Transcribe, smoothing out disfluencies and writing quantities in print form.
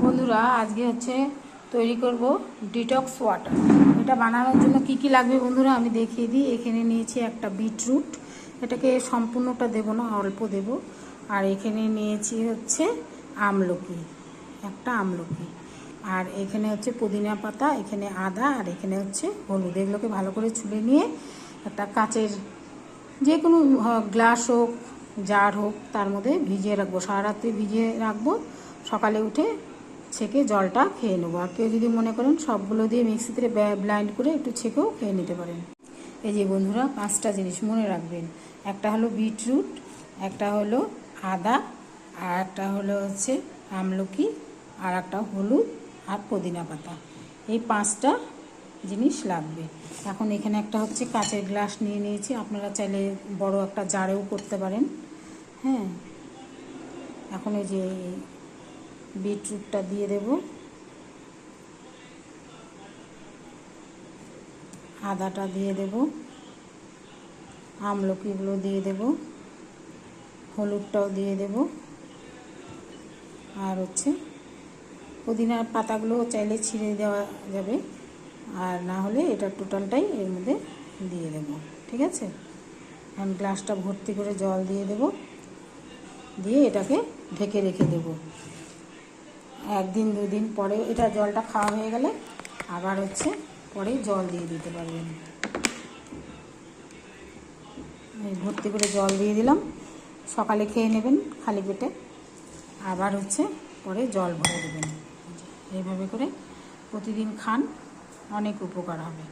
বন্ধুরা আজকে তৈরি করব ডিটক্স ওয়াটার। এটা বানানোর জন্য কি কি লাগবে বন্ধুরা আমি দেখিয়ে দিই। এখানে নিয়েছি একটা বিটরুট, এটাকে সম্পূর্ণটা দেব না, অল্প দেব। আর এখানে নিয়েছি আমলকি, একটা আমলকি। আর এখানে পুদিনা পাতা, এখানে আদা, আর এখানে হলুদ। এগুলোকে ভালো করে ছুলে নিয়ে একটা কাচের যে কোনো গ্লাস হোক, জার হোক, তার মধ্যে ভিজিয়ে রাখবো। সারা রাত্রি ভিজিয়ে রাখবো, সকালে উঠে ছেঁকে জলটা খেয়ে নেবো। আর কেউ যদি মনে করেন সবগুলো দিয়ে মিক্সিতে ব্লাইন্ড করে একটু ছেঁকেও খেয়ে নিতে পারেন। এই যে বন্ধুরা 5টা জিনিস মনে রাখবেন। একটা হলো বিটরুট, একটা হলো আদা, আর একটা হলো আমলকি, আর একটা হলুদ, আর পুদিনা পাতা। এই 5টা জিনিস লাগবে। এখন এখানে একটা কাচের গ্লাস নিয়ে নিয়েছি, আপনারা চাইলে বড় একটা জারেও করতে পারেন। হ্যাঁ, এখন এই যে বিটরুটটা দিয়ে দেব, আদাটা দিয়ে দেব, আমলকিগুলো দিয়ে দেব, হলুদটাও দিয়ে দেব, আর পুদিনার পাতাগুলো চাইলে ছিঁড়ে দেওয়া যাবে, আর না হলে এটা টোটালটাই এর মধ্যে দিয়ে দেব। ঠিক আছে, এখন গ্লাসটা ভর্তি করে জল দিয়ে দেব, দিয়ে এটাকে ঢেকে রেখে দেব। 1 দিন 2 দিন পরে এটা জলটা খাওয়া হয়ে গেলে আবার পরে জল দিয়ে দিতে পারবেন। ভর্তি করে জল দিয়ে দিলাম, সকালে খেয়ে নেবেন খালি পেটে, আবার পরে জল ভরে দেবেন। এইভাবে করে প্রতিদিন খান, অনেক উপকার হবে।